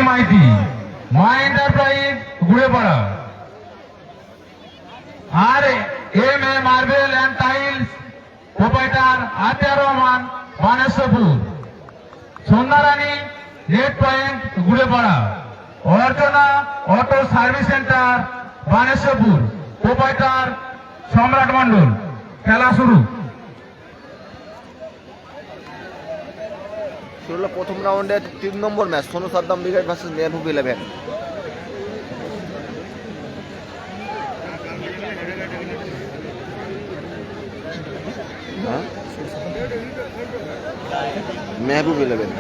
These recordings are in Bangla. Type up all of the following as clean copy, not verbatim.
মাইতি, মা এন্টারপ্রাইজ গুড়েপাড়া। আর M A marble and tiles proprietor Atiyar Rahman Baneshwarpur. Sandhyarani red point Gurepara. Archana auto service center Baneshwarpur proprietor Samrat Mondal. খেলা শুরু। শুরু হলো প্রথম রাউন্ডে 3 নম্বর match, Sonu Saddam brigade versus Mehboob 11। Mehboob 11।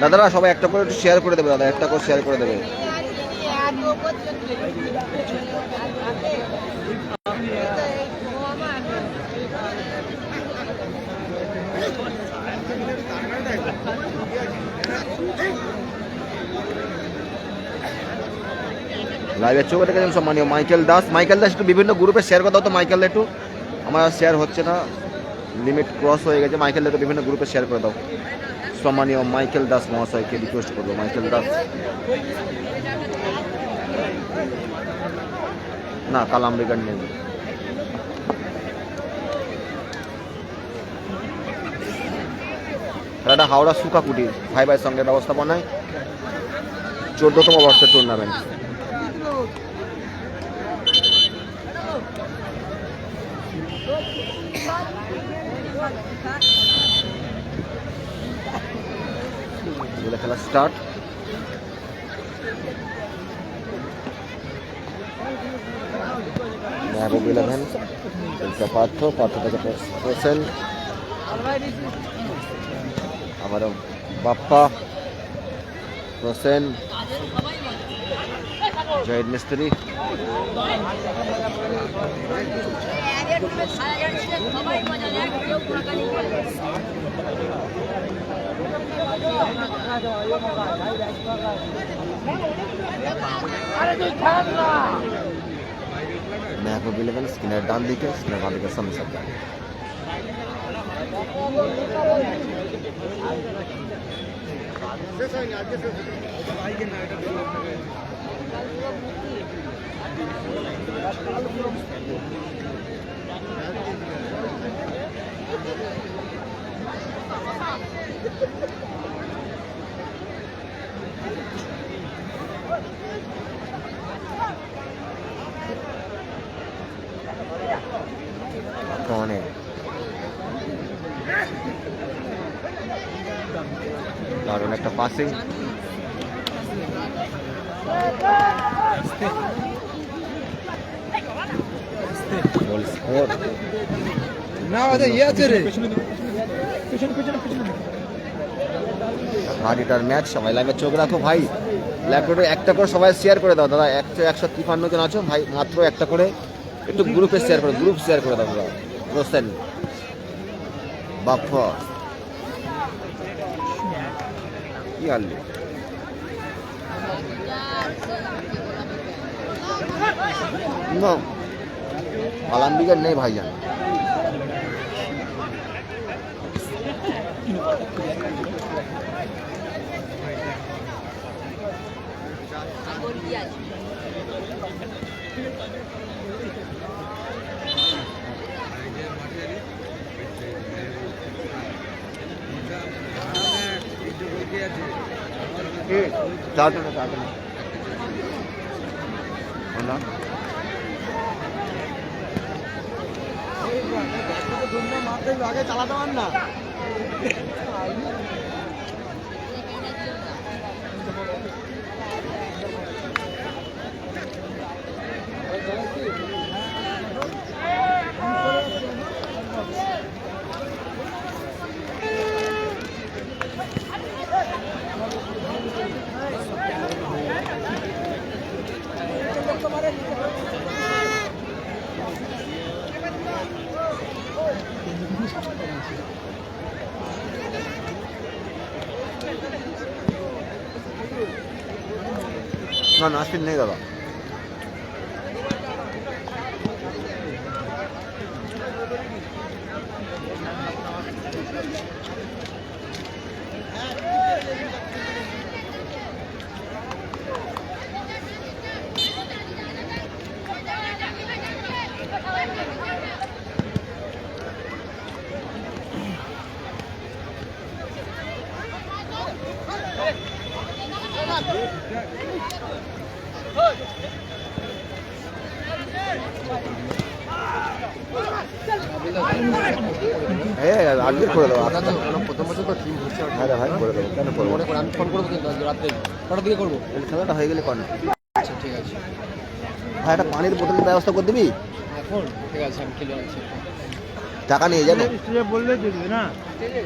দাদারা সবাই একটা করে একটু শেয়ার করে দেবে, দাদা একটা করে শেয়ার করে দেবে। লাইভে চোখে রেখেছেন সম্মানীয় মাইকেল দাস। মাইকেল দাস একটু বিভিন্ন গ্রুপে শেয়ার করে দাও তো মাইকেল দা, একটু আমার শেয়ার হচ্ছে না, লিমিট ক্রস হয়ে গেছে। মাইকেল দা একটু বিভিন্ন গ্রুপে শেয়ার করে দাও। সম্মানীয় মাইকেল দাস মহাশয়কে রিকোয়েস্ট করবো। মাইকেল দাস না, কালাম ব্রিগেড নেই। খেলাটা হাওড়া সুকাকুটি ভাই সঙ্গে ব্যবস্থাপনায় 14তম বর্ষের টুর্নামেন্ট। খেলা স্টার্ট। মেহবুব 11 পার্থ থেকে হোসেন, আবারও বাপ্পা, হোসেন, জয়েদ মিস্ত্রি, মেহবুব 11 স্ক্রিনের ডান দিকে, স্ক্রিনের বাঁ দিকে সামনে সরকার। দারুণ একটা পাসিং। হারিটার ম্যাচ। সবাই লাইভে চোখ রাখো ভাই, ল্যাপটপে একটা করে সবাই শেয়ার করে দাও দাদা। 153 জন আছো ভাই, মাত্র একটা করে একটু গ্রুপে শেয়ার করে, গ্রুপ শেয়ার করে দাও দাদা। হোসেন, বাপ্পা, কি হারলি আলাম ব্রিগেড নেই ভাইজান। আগে চালাতে পার না। না না আসেন নেই দাদা। আজকে করে দেবো প্রথম বছর তো টিম হচ্ছে হ্যাঁ রে ভাই করে দেবো কেন করবো মনে করে আমি ফোন করবো কিন্তু আজকে রাত্রে কটার দিকে করবো? এই খেলাটা হয়ে গেলে কর না আচ্ছা ঠিক আছে, ভাই একটা পানির বোতলের ব্যবস্থা করে দিবি এখন ঠিক আছে আমি খেলে আনছি। টাকা নিয়ে যাবে স্টেজে বললে দিবি না, স্টেজে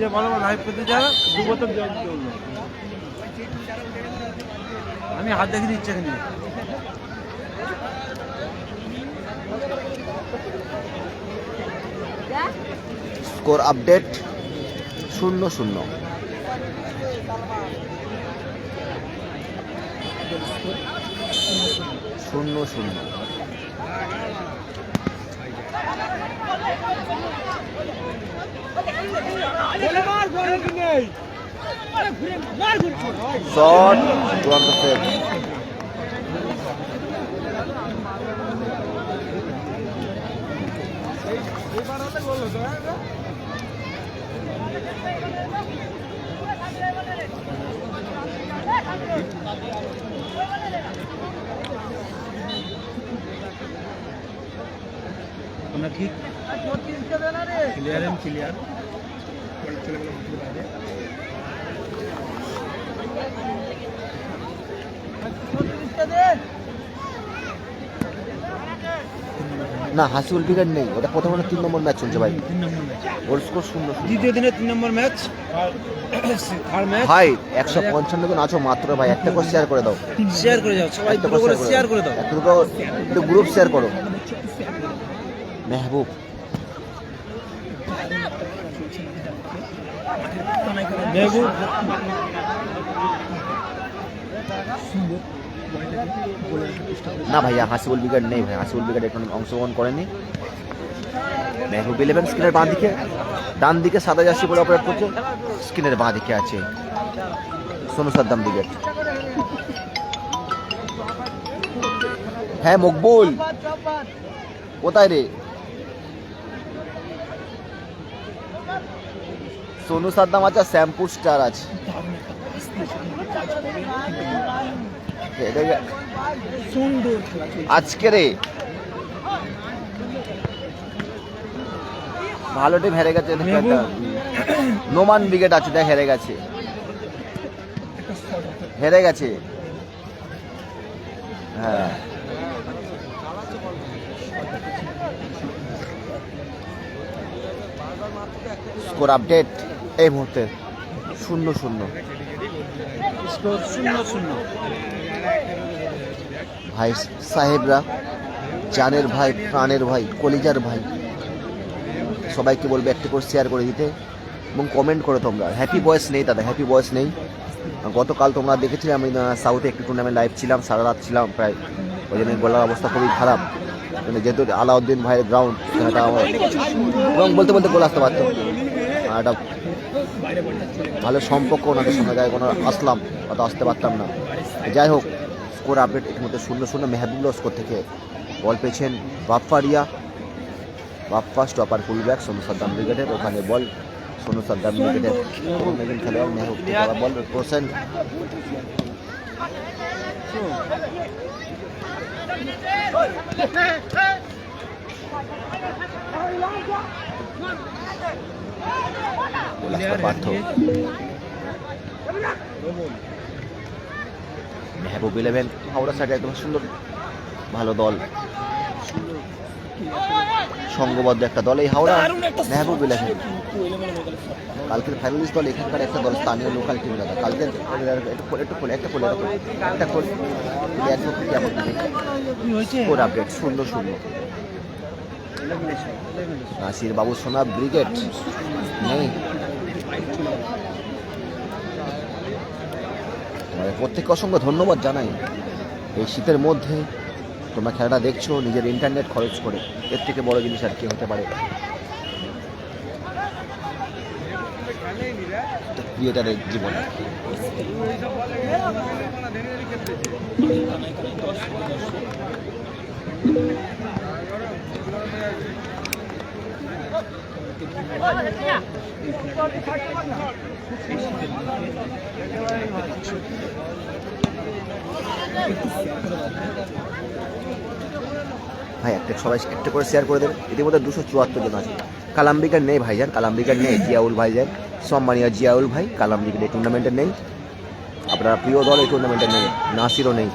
যে ভালো লাইভ করতে চায় 2 বোতল জল দিতে বললো। আমি হাত দেখে দিচ্ছি এখানে। স্কোর আপডেট 0-0 0-0 শট চূড়ান্ত সেভ আমরা কি ক্লিয়ার ক্লিয়ার না হাসিউল ব্রিগেড নেই, ওটা প্রথম 3 নম্বর ম্যাচ চলছে ভাই। 3 নম্বর ম্যাচ, গোল স্কোর 0-0 দ্বিতীয় দিনে 3 নম্বর ম্যাচ আর ম্যাচ। ভাই 155 জন আছো মাত্র ভাই, একটা করে শেয়ার করে দাও, শেয়ার করে যাও সবাই, একটা দুটো করে শেয়ার করে দাও। একটা দুটো একটু গ্রুপ শেয়ার করো। মেহবুব মেহবুব না ভাইয়া হাসিবুল ব্রিগেড নেই ভাই, হাসিবুল ব্রিগেড এখন অংশগ্রহণ করেনি। মেহবুব 11 স্ক্রিনের বাঁ দিকে, ডান দিকে সাদা জার্সি পরে অপারেট করছে, স্ক্রিনের বাঁ দিকে আছে সোনু সাদ্দাম ব্রিগেড। হ্যাঁ মকবুল কোথায় রে? সোনু সাদ্দাম আছে, শ্যাম্পু স্টার আছে। আজকে রে ভালো টিম হেরে গেছে, নোমান ব্রিগেড আছে দেখ, হেরে গেছে হেরে গেছে। হ্যাঁ স্কোর আপডেট এই মুহূর্তে 0-0 স্কোর 0-0। ভাই সাহেবরা, জানের ভাই, প্রাণের ভাই, কলিজার ভাই, সবাইকে বলবে একটা করে শেয়ার করে দিতে এবং কমেন্ট করো তোমরা। হ্যাপি বয়েস নেই দাদা, হ্যাপি বয়েস নেই। গতকাল তোমরা দেখেছিলে আমি সাউথে একটি টুর্নামেন্ট লাইভ ছিলাম, সারা রাত ছিলাম প্রায়, ওই জন্য গলার অবস্থা খুবই খারাপ। যেহেতু আলাউদ্দিন ভাইয়ের গ্রাউন্ড, এবং বলতে বলতে গোল আসতে পারতো, একটা ভালো সম্পর্ক ওনাদের সঙ্গে যায়, কোনো আসলাম অত আসতে পারতাম না। যাই হোক স্কোর আপডেট ইতিমধ্যে 0-0। মেহবুবুল্লাহ স্কোর থেকে বল পেয়েছেন Bappa Riya, Bappa stopper full back Sonu Saddam ব্রিগেডের, ওখানে বল সোনু সাদ্দাম ব্রিগেডের খেলোয়াড় মেহবুব বল প্রসেন। পার্থ মেহবুব 11 হাওড়া সাইডে একদম সুন্দর ভালো দল, সংঘবদ্ধ একটা দল এই হাওড়া। মেহবুব 11 কালকের ফাইনালিস্ট দল, এখানকার একটা দল স্থানীয় লোকাল টিম দাদা। কালকে স্কোর আপডেট 0-0। নাসির বাবু সোনা ব্রিগেড নেই। প্রত্যেককে অসংখ্য ধন্যবাদ জানাই। এই শীতের মধ্যে তোমরা খেলাটা দেখছো নিজের ইন্টারনেট খরচ করে, এর থেকে বড় জিনিস আর কি হতে পারে। ক্রিয়েটারের জীবন। ভাই একটা সবাই একটা করে শেয়ার করে দেবেন। ইতিমধ্যে 274 জন আছে। কালাম্বিকার নেই ভাইজান, কালাম্বিকার নেই। জিয়াউল ভাইজান, সম্মানীয় জিয়াউল ভাই, কালাম্বিকার এই টুর্নামেন্টে নেই। আপনার প্রিয় দল এই টুর্নামেন্টে নেই, নাসিরও নেই।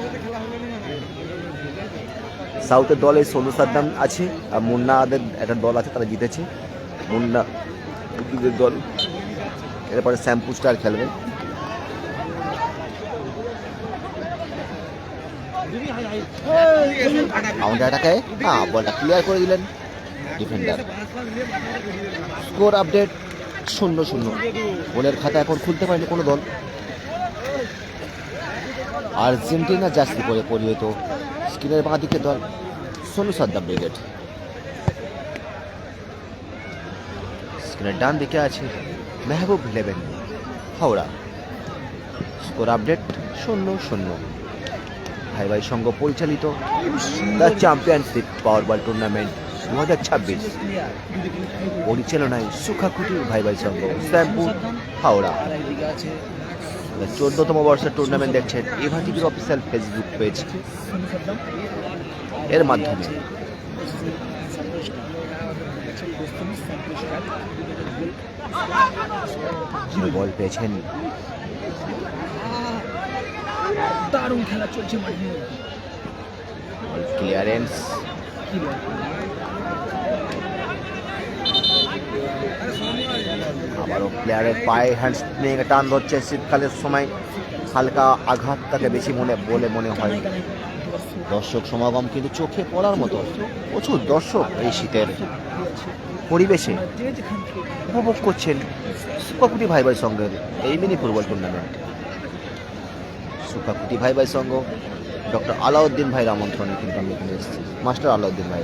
সাউথের দলে সোনু সাদ্দাম আছে, আর মুন্নাদের একটা দল আছে, তারা জিতেছে। মুন্না দল, এরপরে শ্যাম্পু স্টার খেলবে। কাউন্টারটাকে বলটা ক্লিয়ার করে দিলেন ডিফেন্ডার। Score update 0-0। গোলের খাতা এখন খুলতে পারেনি কোনো দল। আর্জেন্টিনা জার্সি পরে পরিহিত স্ক্রিনের বাঁ দিকে দল সোনু সাদ্দাম ব্রিগেড। স্ক্রিনের ডান দিকে আছে মেহবুব 11 হাওড়া। Score update 0-0। ভাই ভাই সংঘ পরিচালিত দ্য চ্যাম্পিয়নশিপ পাওয়ারবল টুর্নামেন্ট 2026 পরিচালনায় সুখাকুটির ভাই ভাই সংঘ, শ্যামপুর, হাওড়া। 14তম বর্ষের টুর্নামেন্ট দেখছেন এভা টিভির অফিসিয়াল ফেসবুক পেজ এর মাধ্যমে। বল পেয়েছেন, দারুণ খেলা চলছে ক্লিয়ারেন্স। আবারও প্লেয়ারের পায়ে হ্যান্ড নিয়ে টান ধরছে। শীতকালের সময় হালকা আঘাত তাকে বেশি মনে হয়। দর্শক সমাগম কিন্তু চোখে পড়ার মতো, প্রচুর দর্শক এই শীতের পরিবেশে উপভোগ করছেন সুখাকুটি ভাই ভাই সংঘের এই মিনি ফুটবল টুর্নামেন্ট। সুখাকুটি ভাই ভাই সংঘ ডক্টর আলাউদ্দিন ভাইয়ের আমন্ত্রণে কিন্তু আমি এখানে এসেছি, মাস্টার আলাউদ্দিন ভাই।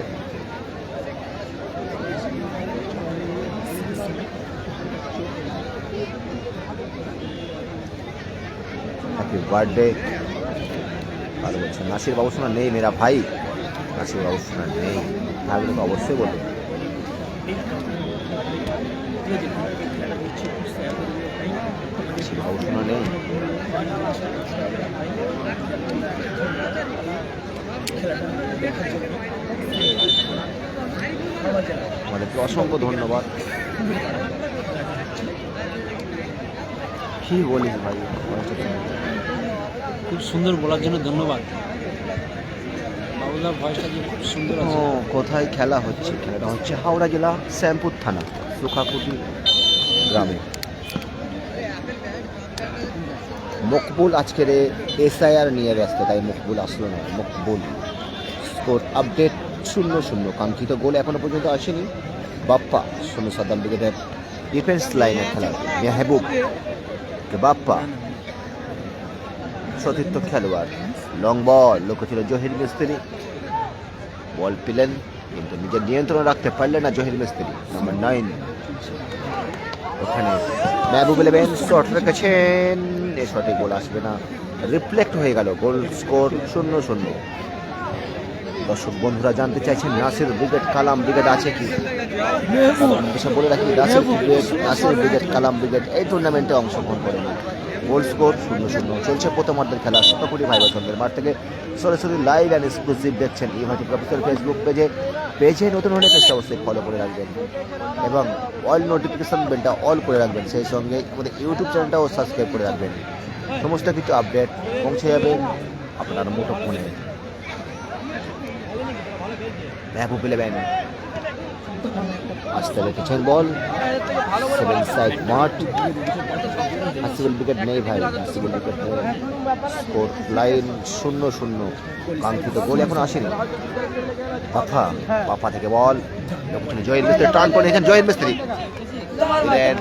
Happy birthday. আর বলছেন নাসির বাবু শোনা নেই মেরা ভাই, নাসির বাবু শোনা নেই, থাকলে তো অবশ্যই বলবো। বাবু শোনা নেই, আমাদেরকে অসংখ্য ধন্যবাদ। কি বলিস ভাই, খুব সুন্দর বলার জন্য ধন্যবাদ। বাবুদার ভয়েসটা যে খুব সুন্দর আছে। কোথায় খেলা হচ্ছে? খেলাটা হচ্ছে হাওড়া জেলা শ্যামপুর থানা সুখাকুটি গ্রামে। মকবুল আজকের SIR নিয়ে ব্যস্ত, তাই মকবুল আসলো না। মকবুল। Score update 0-0। কাঙ্ক্ষিত গোল এখনো পর্যন্ত আসেনি। বাপ্পা সোনু সাদ্দাম ব্রিগেডের ডিফেন্স লাইনের খেলা মেহবুব বাপ্পা সতীর্থ খেলোয়াড়। লং বল, লক্ষ্য ছিল জহির মিস্ত্রি। বল পেলেন কিন্তু নিজের নিয়ন্ত্রণ রাখতে পারলেন না জহির মিস্ত্রি, নাম্বার 9। ওখানে মেহবুব 11 শট রেখেছেন, এ শটে গোল আসবে না, রিফ্লেক্ট হয়ে গেল। Goal score 0-0। দর্শক বন্ধুরা জানতে চাইছেন নাসির ব্রিগেড কালাম ব্রিগেড আছে কি? বলে রাখি নাসির ব্রিগেড কালাম ব্রিগেড এই টুর্নামেন্টে অংশগ্রহণ করেন। Goal score 0-0। চলছে প্রথমার্ধের খেলা। সুখাকুটি ভাই বসন্তের মাঠ থেকে সরাসরি লাইভ অ্যান্ড এক্সক্লুসিভ দেখছেন ইভাটি প্রফেসর ফেসবুক পেজে নতুন হলে পেজটা অবশ্যই ফলো করে রাখবেন এবং অল নোটিফিকেশন বেলটা অল করে রাখবেন। সেই সঙ্গে আমাদের ইউটিউব চ্যানেলটাও সাবস্ক্রাইব করে রাখবেন। সমস্ত কিছু আপডেট পৌঁছে যাবে আপনার মুঠো ফোনে। মেহবুব 11 আসতে রেখেছেন বল, 7 সাইড মাঠ। হাসিবুল উইকেট নেই ভাই, হাসিবুল উইকেট নেই। Score line 0-0। কাঙ্ক্ষিত গোল এখন আসেনি। বাফা থেকে বল, জয়ের মিস্ত্রি টার্ন করে এখানে জয়ের মিস্ত্রি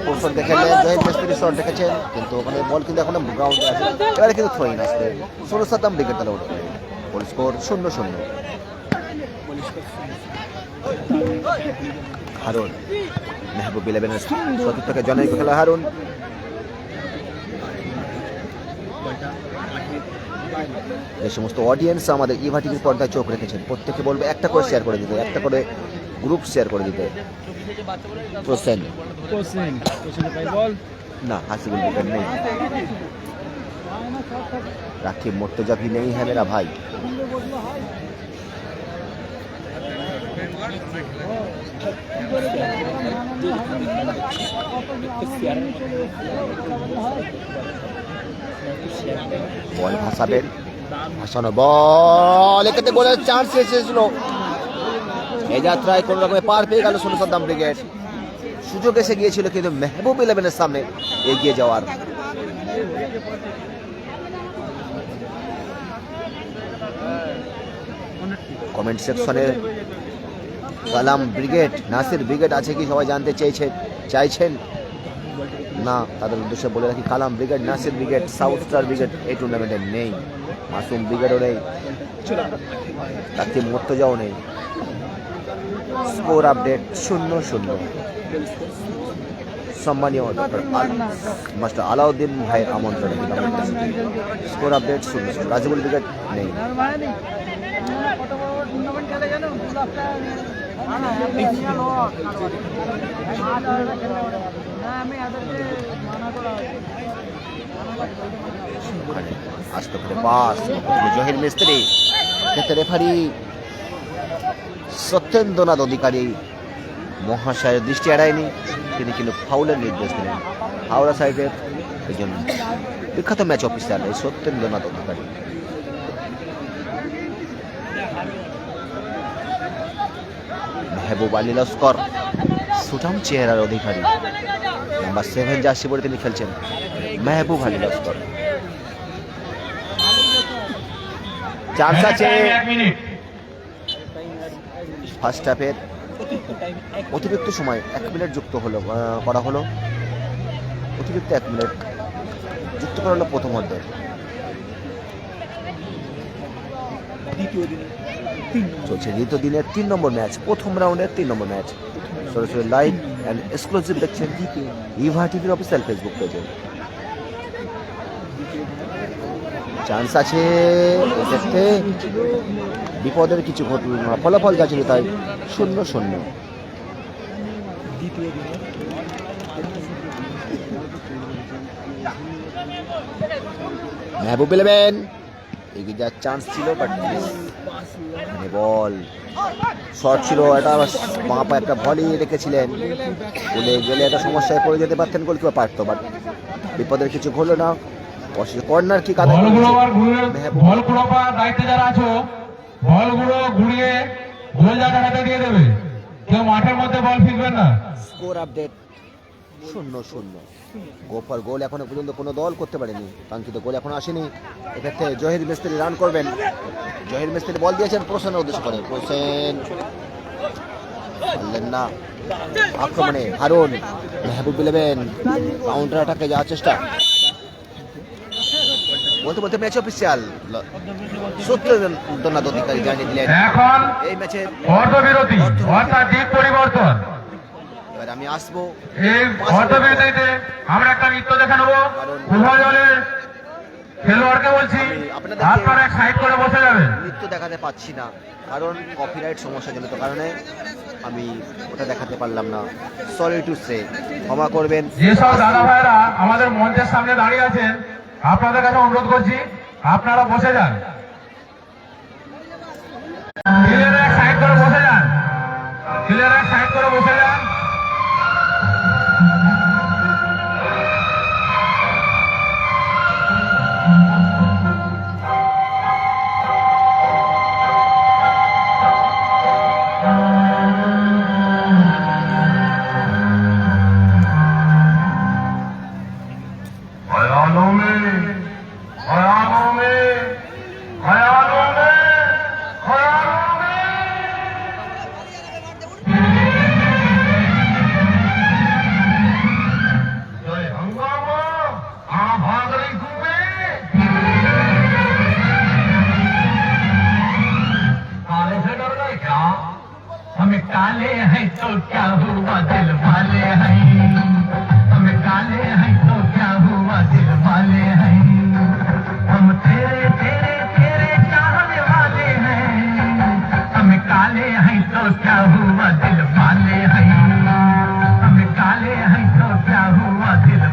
পোস্ট দেখেছেন, জয়ের মিস্ত্রি শট দেখেছেন কিন্তু ওখানে বল কিন্তু এখন গ্রাউন্ডে আছে। এবারে কিন্তু থ্রোইন আসবে সোনু সাদ্দাম ব্রিগেড তারা উঠবে। Goal score 0-0। হারুন মেহবুব 11-এর সতীর্থকে জনৈক খেলা হারুন। যে সমস্ত অডিয়েন্স আমাদের ইভা টিভির পর্দায় চোখ রেখেছেন প্রত্যেকে বলবো একটা করে শেয়ার করে দিতে, একটা করে গ্রুপ শেয়ার করে দিতে। হোসেন বল না, হাসিবুল বুকের নেই, রাকিব मुर्तजा भी नहीं है मेरा भाई। বল ভাসাবেন, ভাসানো বল এক্ষেত্রে গোলের চান্স এসেছিল। এই যাত্রায় কোন রকমে পার পেয়ে গেল সোনসাদ্দাম ব্রিগেড। সুযোগ এসে গিয়েছিল কিন্তু মেহবুব 11-এর সামনে এগিয়ে যাওয়ার। কমেন্ট সেকশনে কালাম ব্রিগেড, নাসির ব্রিগেড আছে কি সবাই জানতে চাইছেন না, তাদের উদ্দেশ্যে বলে রাখি Kalam brigade, Nasir brigade, south star brigade এই টুর্নামেন্টে নেই। মাসুম ব্রিগেডও নেই, রাকিব মুর্তজাও নেই। Score update 0-0। সম্মানীয় ডক্টর মাস্টার আলাউদ্দিন ভাইয়ের আমন্ত্রণে স্কোর আপডেট 0-0। রাজিবুল ব্রিগেড নেই। আসতে করে পাস জহির মিস্ত্রি, ক্ষেত্রে রেফারি সত্যেন্দ্রনাথ অধিকারী মহাশয়ের দৃষ্টি এড়ায়নি, তিনি কিন্তু ফাউলের নির্দেশ দিলেন। হাওড়া সাইডের একজন বিখ্যাত ম্যাচ অফিসার এই সত্যেন্দ্রনাথ অধিকারী। মেহবুব আলী লস্কর সুঠাম চেহারার অধিকারী, নাম্বার 7 জার্সি পরে তিনি খেলছেন। মেহবুব আলী লস্কর, চান্স আছে ফার্স্ট হাফের অতিরিক্ত সময় 1 মিনিট যুক্ত করা হলো, অতিরিক্ত 1 মিনিট যুক্ত করা হলো প্রথম অর্ধের। চলছে দ্বিতীয় দিনের 3 নম্বর ম্যাচ, প্রথম রাউন্ডের 3 নম্বর ম্যাচ। সরাসরি লাইভ অ্যান্ড এক্সক্লুসিভ দেখছেন ইভা টিভির অফিসিয়াল ফেসবুক পেজে। চান্স আছে এক্ষেত্রে, বিপদের কিছু ঘটল না, ফলাফল যা ছিল তাই 0-0। মেহবুব 11 এগিয়ে যাওয়ার চান্স ছিল, বাট মানে বল শর্ট ছিল, এটা বাঁ পায়ে একটা ভলি রেখেছিলেন, বলে গেলে একটা সমস্যায় পড়ে যেতে পারতেন, গোলকিপার পারতো, বাট বিপদের কিছু ঘটলো না। কর্নার কি কাদা বলগুলো দায়িত্বে যারা আছো বলগুলো ঘুরিয়ে গোল জায়গাটাতে দিয়ে দেবে, কেউ মাঠের মধ্যে বল ফিরবেন না। Score update 0-0। গোফার গোল এখনো পর্যন্ত কোনো দল করতে পারেনি, কাঙ্ক্ষিত গোল এখনো আসেনি। এক্ষেত্রে জহির মিস্ত্রি রান করবেন। জহির মিস্ত্রি বল দিয়েছেন প্রসেনের উদ্দেশ্য করে, প্রসেন পারলেন না। আক্রমণে হারুন, মেহবুব 11 কাউন্টার অ্যাটাকে যাওয়ার চেষ্টা। বলতে বলতে ম্যাচ অফিসিয়াল সত্যেন্দ্রনাথ অধিকারী জানিয়ে দিলেন এখন এই ম্যাচের অর্ধবিরতি অর্থাৎ দিক পরিবর্তন। এবার আমি আসবো এই অর্ধবিরতিতে আমরা একটা নৃত্য দেখে নেবো। উভয় দলের খেলোয়াড়কে বলছি আপনারা সাইড করে বসে যাবেন। নৃত্য দেখাতে পাচ্ছি না কারণ কপিরাইট সমস্যাজনিত কারণে আমি ওটা দেখাতে পারলাম না, সরি টু সে, ক্ষমা করবেন। যেসব দাদা ভাইরা আমাদের মঞ্চের সামনে দাঁড়িয়ে আছেন আপনাদের কাছে অনুরোধ করছি আপনারা বসে যান, ছেলেরা সাইড করে বসে যান, ছেলেরা সাইড করে বসে যান।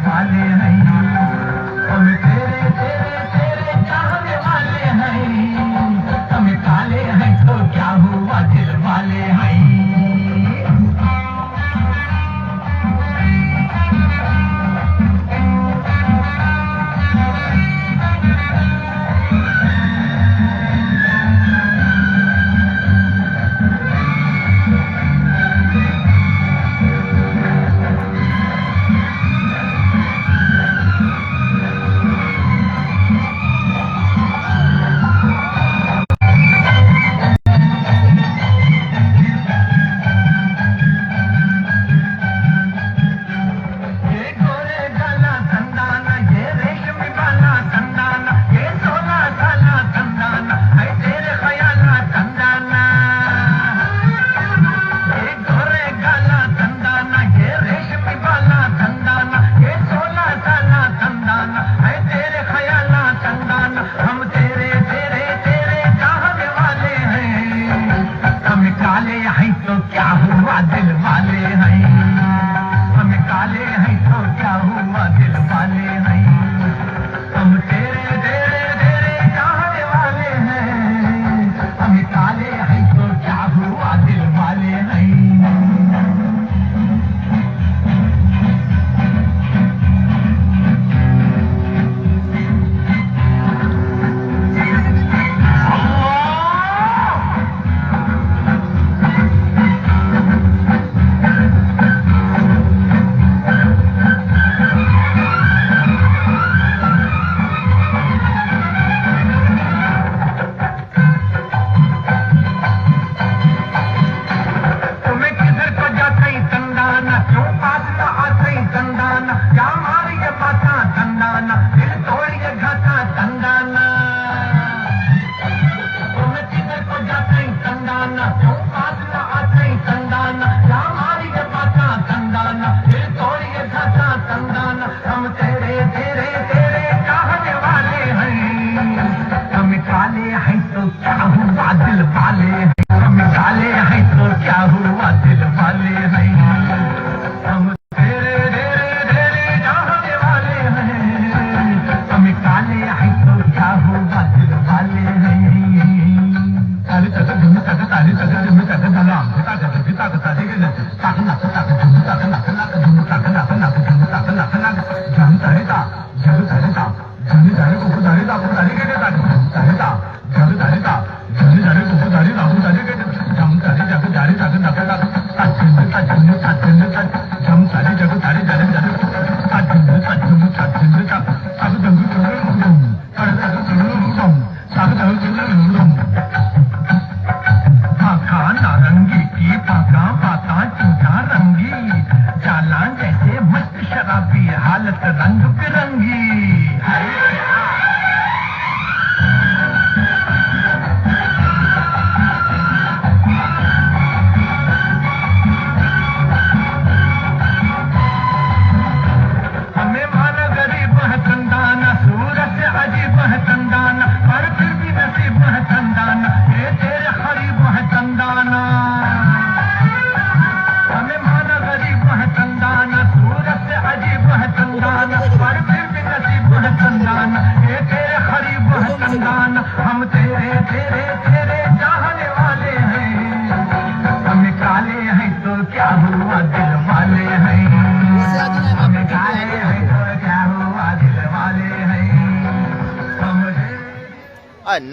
वाले हैं, हम तेरे तेरे तेरे चाहने वाले हैं, हम काले हैं तो क्या हुआ दिल वाले हैं।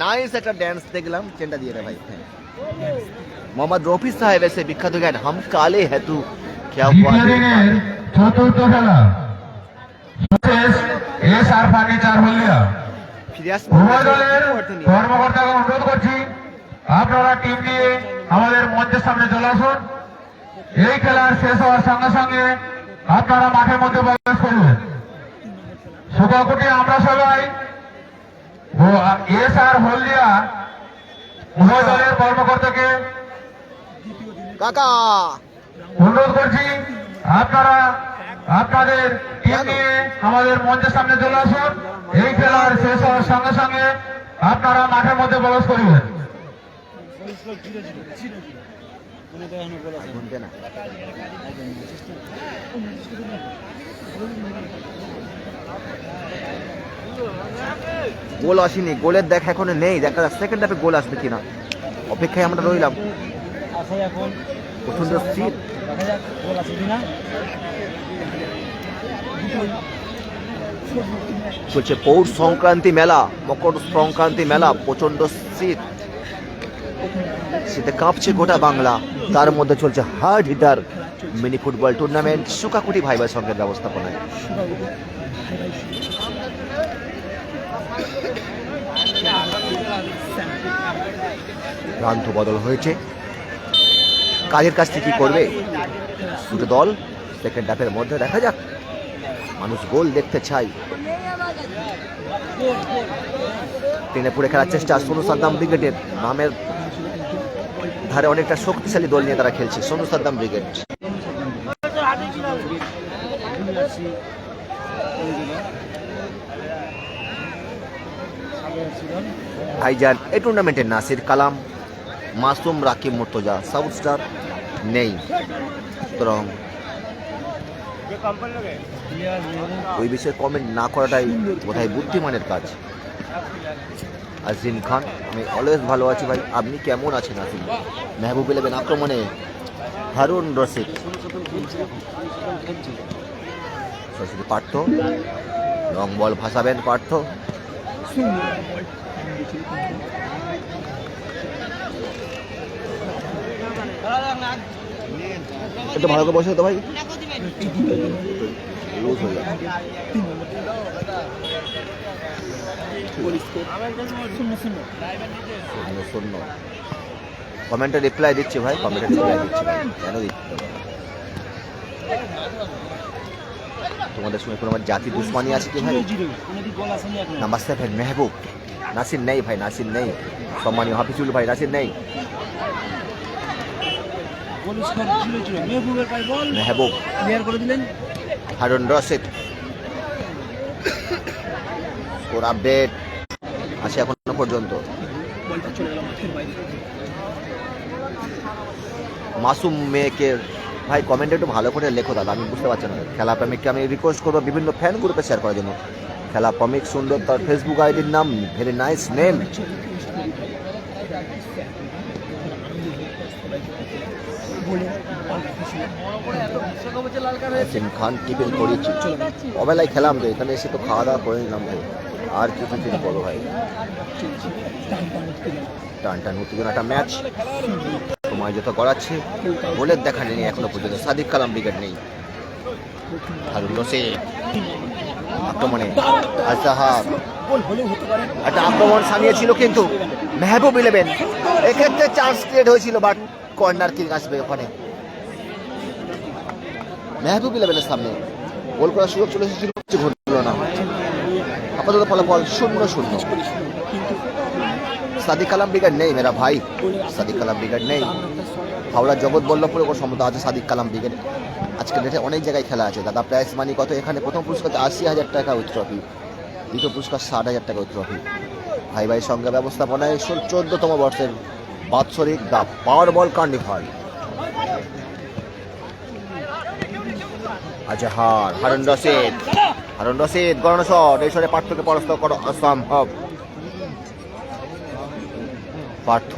নাইস একটা ড্যান্স দেখলাম, চেনটা দিয়ে রে ভাই। মোহাম্মদ রফি সাহেব এসে বিখ্যাত গান হাম কালে হেতু क्या हुआ দ্বিতীয় দিনের চতুর্থ খেলা এস আর ফার্নিচার হলদিয়া। উভয় দলের কর্মকর্তাকে অনুরোধ করছি আপনারা টিম নিয়ে আমাদের মঞ্চের সামনে চলে আসুন। এই খেলার শেষ হওয়ার সঙ্গে সঙ্গে আপনারা মাঠের মধ্যে প্রবেশ করবেন। সুখকুটি আমরা সবাই এস আর হলদিয়া উভয় দলের কর্মকর্তাকে কাকা অনুরোধ করছি আপনারা আপনাদের টিম নিয়ে আমাদের মঞ্চের সামনে চলে আসুন। এই খেলার শেষ হওয়ার সঙ্গে সঙ্গে আপনারা মাঠের মধ্যে প্রবেশ করবেন। শুনতে না গোল আসেনি, গোলের দেখা এখনো নেই, দেখা যাক সেকেন্ড হাফে গোল আসবে কিনা, অপেক্ষায় আমরা রইলাম। আশাই এখন প্রচন্ড স্থির, দেখা যাক গোল আছে কিনা। চলছে পৌষ সংক্রান্তি মেলা, মকর সংক্রান্তি মেলা, প্রচন্ড শীত, শীতে কাঁপছে গোটা বাংলা। তার মধ্যে চলছে hard hitter mini football tournament Sukakuti ভাই ভাই সঙ্গের ব্যবস্থাপনায়। প্রান্ত বদল হয়েছে, কাজের কাজটি কি করবে দুটো দল সেকেন্ড হাফের মধ্যে, দেখা যাক। মানুষ গোল দেখতে চাই। টেনে পড়ে খেলার চেষ্টা সোনু সাদ্দাম ব্রিগেডের, নামের ধারে অনেকটা শক্তিশালী দল নিয়ে তারা খেলছে সোনু সাদ্দাম ব্রিগেড। ভাইজান এই টুর্নামেন্টের নাসির কালাম, মাসুম, রাকিব মুর্তজা, সাউথ স্টার নেই, সুতরাং ওই বিষয়ে কমেন্ট না করাটাই বোধহয় বুদ্ধিমানের কাজ। আজিম খান, আমি অলওয়েজ ভালো আছি ভাই, আপনি কেমন আছেন? আজিম মেহবুব ইলেভেন আক্রমণে হারুন রশিদ, সরাসরি পার্থ, লং বল ভাসাবেন পার্থ, একটু ভালো করে বসে তো ভাই, লুজ হয়ে যাবে। শূন্য কমেন্টে রিপ্লাই দিচ্ছি ভাই, কমেন্টে রিপ্লাই দিচ্ছি ভাই, কেন দিচ্ছি তোমাদের সঙ্গে কোনো আমার জাতি দুশ্মনী আছে কি ভাই? নাম্বার 7 মেহবুব, নাসির নেই ভাই, নাসির নেই, সম্মানীয় হাফিজুল ভাই, নাসির নেই, মেহবুব, হারুন রশিদ, স্কোর আপডেট আছে এখনো পর্যন্ত। মাসুম মেয়েকে ভাই কমেন্টে একটু ভালো করে লেখো দাদা, আমি বুঝতে পারছি না। খেলা প্রেমিককে আমি রিকোয়েস্ট করবো বিভিন্ন ফ্যান গ্রুপে শেয়ার করার জন্য। খেলা প্রেমিক সুন্দর, তার ফেসবুক আইডির নাম, ভেরি নাইস নেম। আসিম খান টিফিন করেছি, অবেলায় খেলাম তো, এখানে এসে তো খাওয়া দাওয়া করে নিলাম ভাই, আর কি টিফিন করবো ভাই। টান টান উত্তেজনা একটা ম্যাচ, সময় যত গড়াচ্ছে, গোলের দেখা নেই এখনো পর্যন্ত। সাদিক কালাম ব্রিগেড নেই, হারুন রশিদ আক্রমণে, আজহার একটা আক্রমণ সানিয়েছিল কিন্তু মেহবুব ইলেভেন, এক্ষেত্রে চান্স ক্রিয়েট হয়েছিল, বাট কর্নার কিক আসবে ওখানে মেহবুব ইলেভেনের সামনে। গোল করার সুযোগ চলে এসেছিল, কিছু ঘটল না। আপাতত ফলাফল 0-0। সাদিক কালাম ব্রিগেড নেই মেরা ভাই, সাদিক কালাম ব্রিগেড নেই। হাওড়া জগৎ বল্লভপুরে কোনো সম্ভবত আছে সাদিক কালাম ব্রিগেড। আজকে ডেটে অনেক জায়গায় খেলা আছে দাদা। প্রাইস মানি কত এখানে? প্রথম পুরস্কার 80,000 টাকা উইথ ট্রফি, দ্বিতীয় পুরস্কার 60,000 টাকা উইথ ট্রফি। ভাই ভাই সঙ্গে ব্যবস্থাপনায় 14তম বর্ষের বাৎসরিক the power ball carnival. Azhar, Harun Rashid, Harun Rashid গড়ানো শট, এই শটে পার্থকে পরাস্ত করা অসম্ভব। পার্থ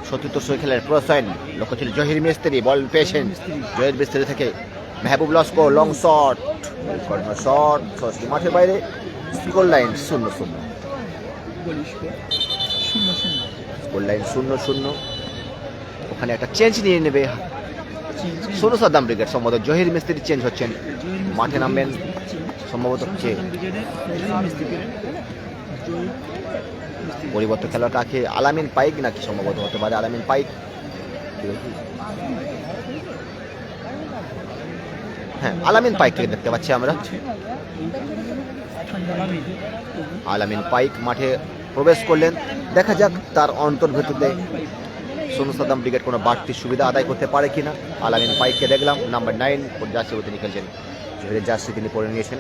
সতীর্থ খেলার প্রসাইন, লক্ষ্য ছিল জহির মিস্ত্রি, বল পেয়েছেন জহির মিস্ত্রি থেকে Mehboob Lasko, long shot, corner shot, সরাসরি মাঠের বাইরে। Score line 0-0, score line 0-0। ওখানে একটা চেঞ্জ নিয়ে নেবে সোনু সাদ্দাম ব্রিগেড, সম্ভবত জহির মিস্ত্রি চেঞ্জ হচ্ছেন, মাঠে নামবেন সম্ভবত কে পরিবর্তন খেলার কাকে, আলামিন পাইক নাকি সম্ভবত হতে পারে, আলামিন পাইক। হ্যাঁ, আলামিন পাইককে দেখতে পাচ্ছি আমরা। আলামিন পাইক মাঠে প্রবেশ করলেন, দেখা যাক তার অন্তর্ভুক্তিতে সোনু সাদ্দাম ব্রিগেড কোনো বাড়তি সুবিধা আদায় করতে পারে কিনা। আলামিন পাইককে দেখলাম, নাম্বার 9 জার্সি তিনি খেলছেন, জহিরের জার্সি তিনি পরে নিয়েছেন।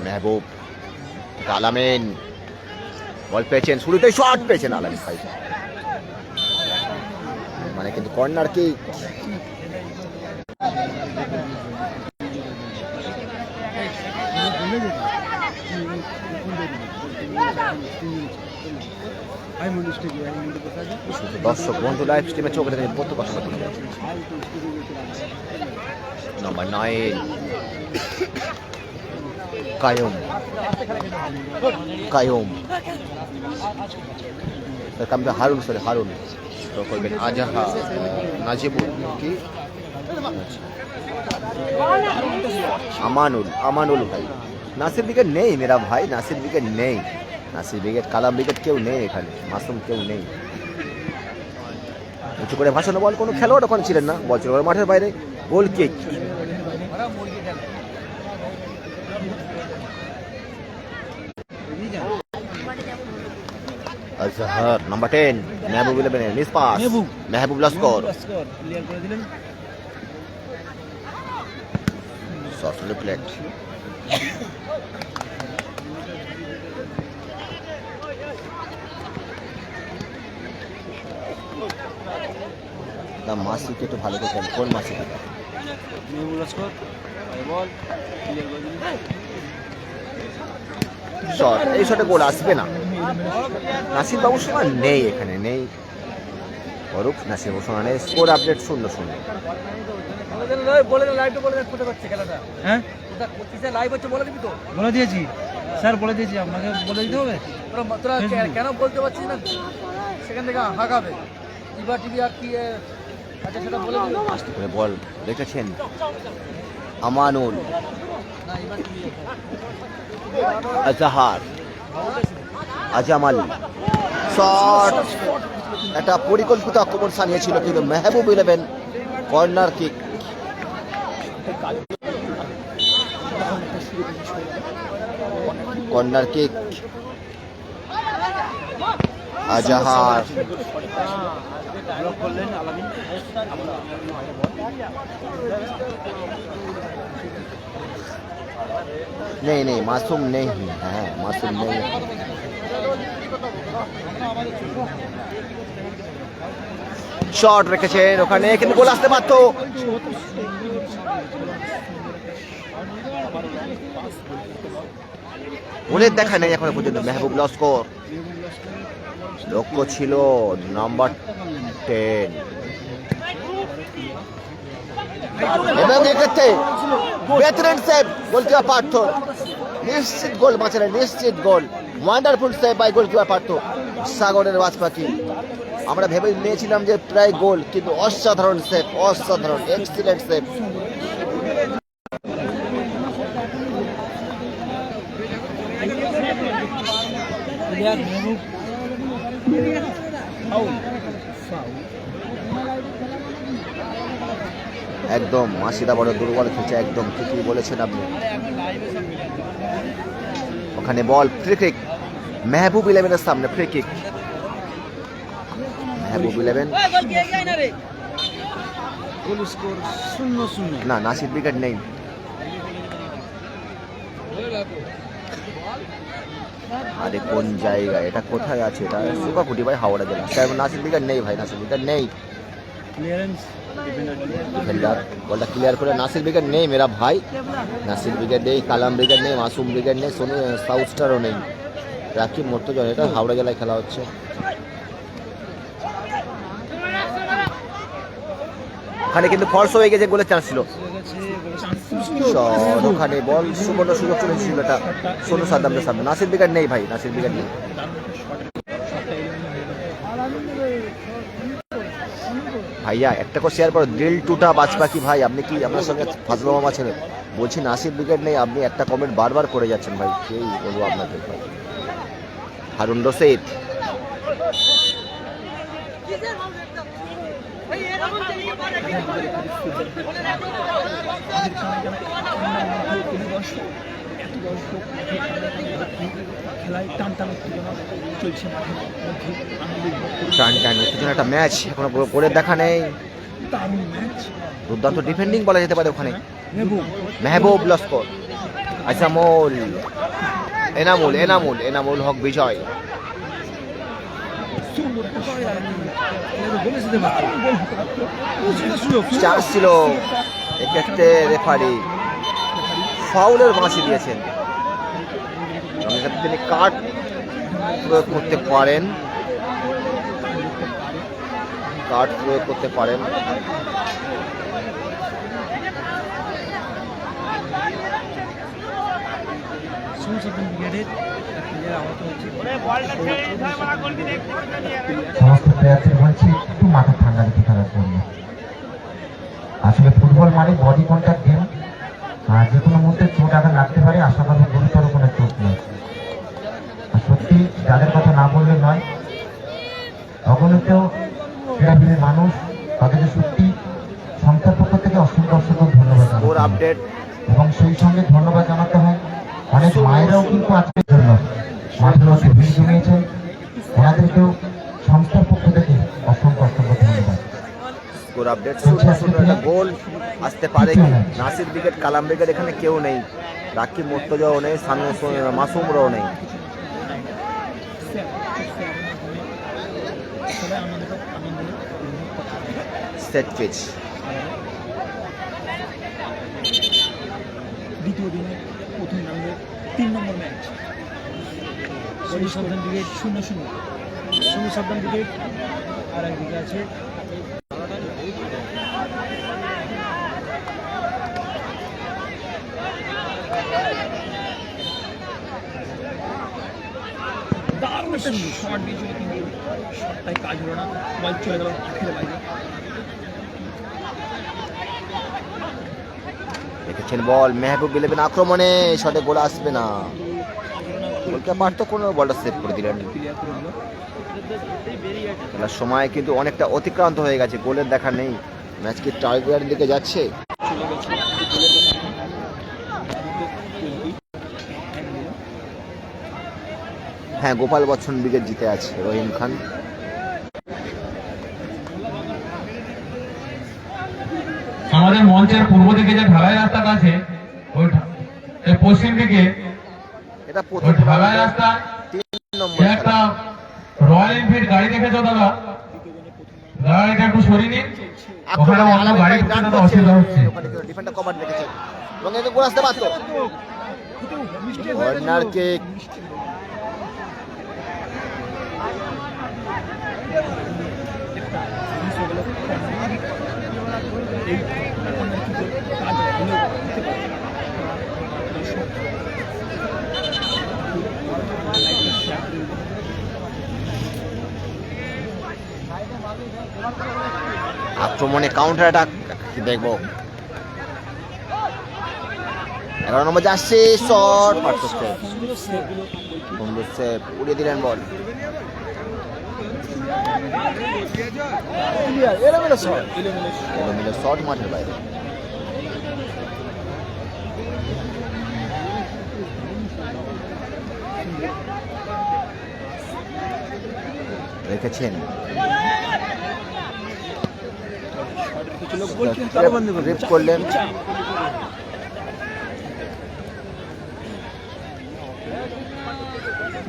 মেহবুব, আলামিন বল পেয়েছেন, শুরুতেই শট পেয়েছেন আলামিন পাইক, মানে কিন্তু কর্নার কিক দর্শক বন্ধু লাইভ স্ট্রিমে চোখ রেখে প্রত্যেক কথা নাম্বার 9 কায়ুম কামটা হারুন সরি হারুন তো করবেন আজাহা নাজিবুল কি আমানুল ভাই নাসির উইকেট নেই মেরা ভাই নাসির উইকেট নেই নাসির উইকেট কালাম উইকেট কেউ নেই এখানে মাসুম কেউ নেই উঁচু করে ভাসানো বল কোনো খেলোয়াড় ওখানে ছিলেন না বল ছিল মাঠের বাইরে goal kick Azhar number 10 Mehboob 11 miss pass Mehboob Laskar clear করে দিলেন সফট রিফ্লেক্ট তা মাসিকে একটু ভালো করে কোন মাসিকে মেহবুব লস্কর বল ক্লিয়ার করে দিলেন শট এই শটে গোল আসবে না নাসির বাবুর সময় নেই এখানে নেই অরূপ নাসির বাবুর সময় নেই স্কোর আপডেট 0-0 হ্যাঁ বলে দিয়েছি স্যার বলে দিয়েছি আপনাকে বলে দিতে হবে তোরা কেন বলতে পারছিস না সেখান থেকে হাঁকাবে টিভা টিভি আর কি আচ্ছা সেটা বলে দিল করে বল দেখেছেন আমানুল আজহার আজামাল শট একটা পরিকল্পিত আক্রমণ সানিয়েছিল কিন্তু Mehboob 11 corner kick corner kick Azhar block করলেন আলামিন नहीं नहीं मासूम नहीं है मासूम नहीं শট রেখেছেন ওখানে কিন্তু গোল আসতে পারতো গোলের দেখা নেই এখনো পর্যন্ত মেহবুব লস্কর লক্ষ্য ছিল নাম্বার 10 এবং এক্ষেত্রে বেটারেন সেভ গোলকিপার পার্থ নিশ্চিত গোল বাঁচালেন নিশ্চিত goal wonderful save by goalkeeper Partha সাগরের বাজপাখি আমরা ভেবে নিয়েছিলাম যে প্রায় গোল কিন্তু অসাধারণ সেভ অসাধারণ এক্সিলেন্ট সেভ একদম মাসিদা বড় দুর্বল খেলছে একদম ঠিকই বলেছেন আপনি ওখানে বল ফ্রি কিক মেহবুব 11 এর সামনে free kick Mehboob 11 goal score 0-0 না নাসির উইকেট নেই আরে কোন জায়গা এটা কোথায় আছে এটা সুকাকুটি ভাই হাওড়া জেলা স্যার নাসির উইকেট নেই ভাই নাসির উইকেট নেই ক্লিয়ারেন্স ডিফেন্ডার বলটা ক্লিয়ার করে নাসির উইকেট নেই মেরা ভাই নাসির উইকেট নেই কালাম উইকেট নেই মাসুম উইকেট নেই সোনু সাউথ স্টারও নেই রাকিব মর্তজন এটা হাওড়া জেলায় খেলা হচ্ছে ওখানে কিন্তু ফলস হয়ে গেছে গোলের চান্স ছিল শট ওখানে বল সুবর্ণ সুযোগ চলে এসেছিল এটা সোনু সাদ্দামের সামনে নাসির উইকেট নেই ভাই নাসির উইকেট নেই ভাইয়া একটা করে শেয়ার করো দিল টুটা বাজপাখি ভাই আপনি কি আপনার সঙ্গে ফাজলা মামা ছেলে বলছি নাসির উইকেট নেই আপনি একটা কমেন্ট বারবার করে যাচ্ছেন ভাই কেই বলবো আপনাকে ভাই হারুন রশিদ একটা ম্যাচ এখনো গোলের দেখা নেই দুর্দান্ত ডিফেন্ডিং বলা যেতে পারে ওখানে মেহবুব লস্কর আজামুল এনামুল হক বিজয় চান্স ছিল এক্ষেত্রে রেফারি ফাউলের বাঁশি দিয়েছেন তিনি কার্ড প্রয়োগ করতে পারেন, কার্ড প্রয়োগ করতে পারেন। সমস্ত প্লেয়ারদের বলছি একটু মাথা ঠান্ডা রেখে খেলার জন্য। আসলে ফুটবল মানে বডি কন্ট্যাক্ট গেম, আর যে কোনো মুহূর্তে চোট আঘাত লাগতে পারে, আশা করি গুরুতর কোনো চোট নেই। আর সত্যি যাদের কথা না বললে নয়, অগণিত ক্রীড়াবিদের মানুষ, তাদেরকে সত্যি সংস্থার পক্ষ থেকে অসংখ্য অসংখ্য ধন্যবাদ স্কোর জানাই। আপডেট। এবং সেই সঙ্গে ধন্যবাদ জানাতে হয় অনেক মায়েরাও কিন্তু আজকের জন্য মাঠের মধ্যে ভিড় জমিয়েছেন, ওনাদেরকেও সংস্থার পক্ষ থেকে অসংখ্য অসংখ্য ধন্যবাদ। স্কোর আপডেট, সুন্দর সুন্দর একটা গোল আসতে পারে কি? নাসির ব্রিগেড, কালাম ব্রিগেড, এখানে কেউ নেই। রাকিব মুর্তজাও নেই, মাসুমরাও নেই। Set pitch. দ্বিতীয় দিনে প্রথম রাউন্ডের 3 নম্বর ম্যাচ। সুমি সাবধান ব্রিগেড 0-0। সুমি সাবধান ব্রিগেড আর একদিকে আছে দারুণ একটা শট দিয়েছিল, কিন্তু শটটাই কাজ হলো না, বল চলে গেল আখের বাইরে। দেখেছেন বল, মেহবুব ইলেভেন আক্রমণে, শটে গোল আসবে না। গোলকিপার তো কোনো বলটা সেভ করে দিলেন। খেলার সময় কিন্তু অনেকটা অতিক্রান্ত হয়ে গেছে, গোলের দেখা নেই। ম্যাচ কি টাইব্রেকারের দিকে যাচ্ছে? হ্যাঁ, গোপাল বচ্চন ব্রিগেড জিতে আছে, রহিম খান। আমাদের মঞ্চের পূর্ব দিকে যে ঢালাই রাস্তাটা আছে, ওই পশ্চিম দিকে এটা ওই ঢালাই রাস্তা 3 নম্বর একটা রয়্যাল এনফিল্ড গাড়ি দেখেছো দাদা? গাড়িটা একটু সরিয়ে নিন, ওখানে অন্য গাড়ি ঢুকতে তো অসুবিধা হচ্ছে। ডিফেন্ডার কভার রেখেছে এবং এতে গোল আসতে পারতো। Corner kick. আক্রমণে কাউন্টার অ্যাটাক দেখবো। 11 নম্বর যাচ্ছে, শট সুন্দর সেভ, উড়িয়ে দিলেন বল। এলোমেলো শট মাঠের বাইরে। রেখেছেন করলেন।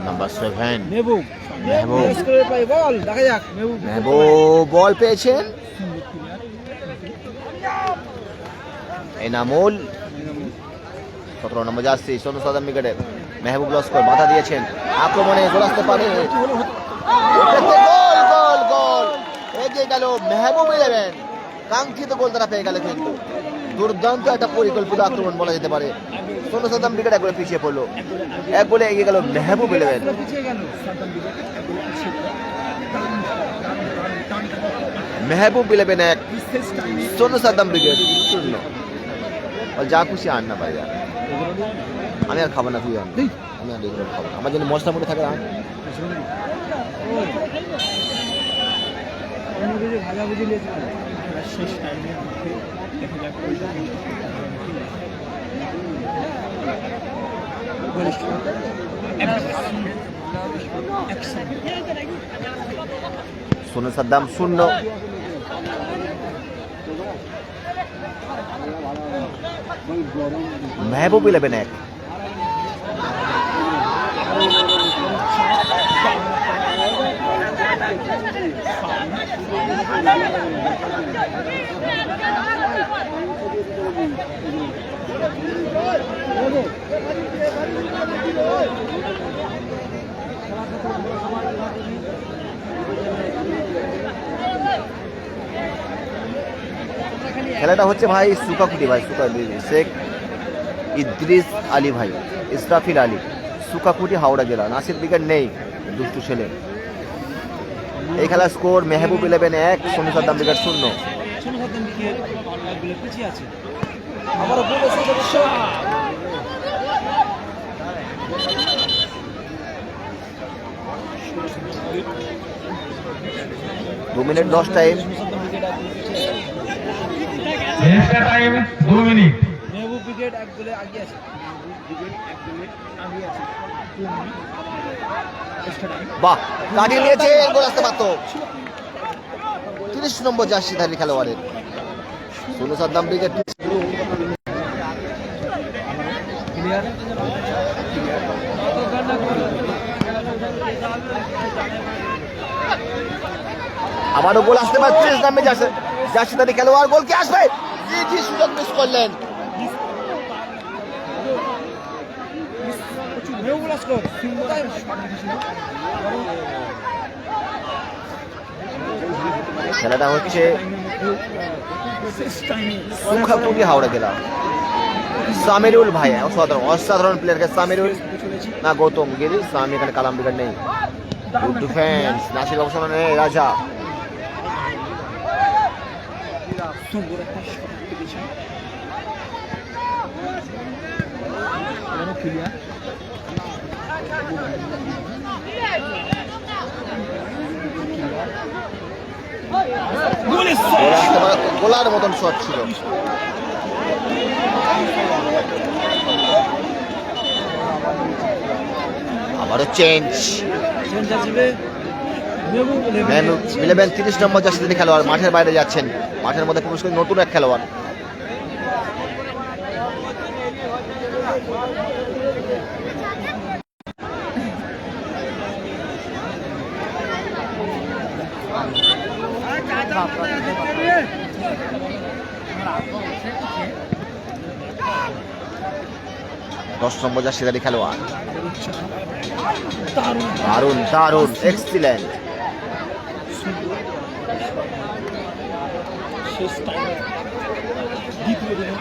নাম্বার 7 মেহবুব বল দেখা যাক। মেহবুব বল পেয়েছেন, এনামুল 17 নম্বর যাচ্ছে, সোনু সাদাম ব্রিগেডের। মেহবুব লস্কর মাথা দিয়েছেন, আক্রমণে গোল আসতে পারে। গোল গোল গোল এগিয়ে গেল মেহবুব ইলেভেন, কাঙ্ক্ষিত গোল তারা পেয়ে গেল। কিন্তু দুর্দান্ত একটা পরিকল্পিত আক্রমণ বলা যেতে পারে। সোনু সাদাম ব্রিগেড এক গোলে পিছিয়ে পড়লো, এক গোলে এগিয়ে গেল মেহবুব ইলেভেন। মেহবুব ইলেভেন 1, সোনু সাদাম ব্রিগেড 0। যা খুশি আন না ভাই, আমি আর খাবো না, তুই আন, আমি আর এগুলো খাবো না, আমার জন্য মশলা মধ্যে থাকে। আন শেষ টাইমের মধ্যে দেখা যাক সোনু সাদ্দাম 0। মেহবুব ইলেভেন 1। খেলাটা হচ্ছে ভাই সুকাকুটি ভাই, শেখ ইদ্রিস আলী ভাই, ইসরাফিল আলী, সুকাকুটি হাওড়া জেলা। নাসির ব্রিগেড নেই, দুষ্টু ছেলে। এই খেলার স্কোর মেহবুব 11 1, সোনু সাদ্দাম ব্রিগেড 0। শোনো সাদ্দাম ব্রিগেড একগুলো পিছিয়ে আছে। আবারও বল এসে যাবে শট। 2 minute 10 time. শোনো সাদ্দাম ব্রিগেড একগুলো পিছিয়ে আছে। Extra time 2 minute. Mehboob brigade একগুলো আগে আছে। মেহবুব ব্রিগেড একগুলো আগে আছে। 2 মিনিট এক্সট্রা টাইম। বাহ, কাটিয়ে নিয়েছে, গোল আসতে পারতো। 30 নম্বর জার্সিধারী খেলোয়াড়ের সোনু সাদ্দাম ব্রিগেড। ক্লিয়ার। আবারও গোল আসতে পারে 30 নম্বর জার্সিধারী খেলোয়াড়। গোল কি আসবে? জি, সুযোগ মিস করলেন। মেহবুব স্কোর। খেলাটা হচ্ছে সুখাপুরি হাওড়া জেলা। সামিরুল ভাই অসাধারণ প্লেয়ারকে সামিরুল না গৌতম গিরি সামি, এখানে কালাম ব্রিগেড নেই। গুড ডিফেন্স, নাসির অবসর নেই, রাজা। ক্লিয়ার। গোলার মতন শট ছিল। আবারও চেঞ্জ। চেঞ্জ আসবে। মেহবুব 11 30 নম্বর জার্সিধারী খেলোয়াড় মাঠের বাইরে যাচ্ছেন। মাঠের মধ্যে প্রবেশ করে নতুন এক খেলোয়াড়। দশ নম্বর জার্সিধারী খেলোয়াড়। দারুণ এক্সিলেন্ট। শেষ টাইম। দ্বিতীয় দিনে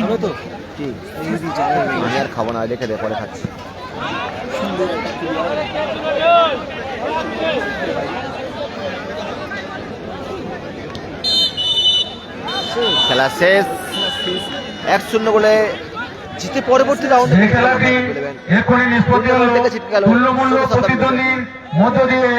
ভালো তো কি এই যে যাবে আমি আর খাবো না, রেখে দে, পরে খাচ্ছি। সুন্দর একটা ক্লিয়ার। খেলা শেষ 1-0 বলে জিতে পরবর্তী রাউন্ডে এই খেলাটি এক্ষুনি নিষ্পত্তি হলো। তুল্যমূল্য প্রতিদ্বন্দ্বীর মধ্য দিয়ে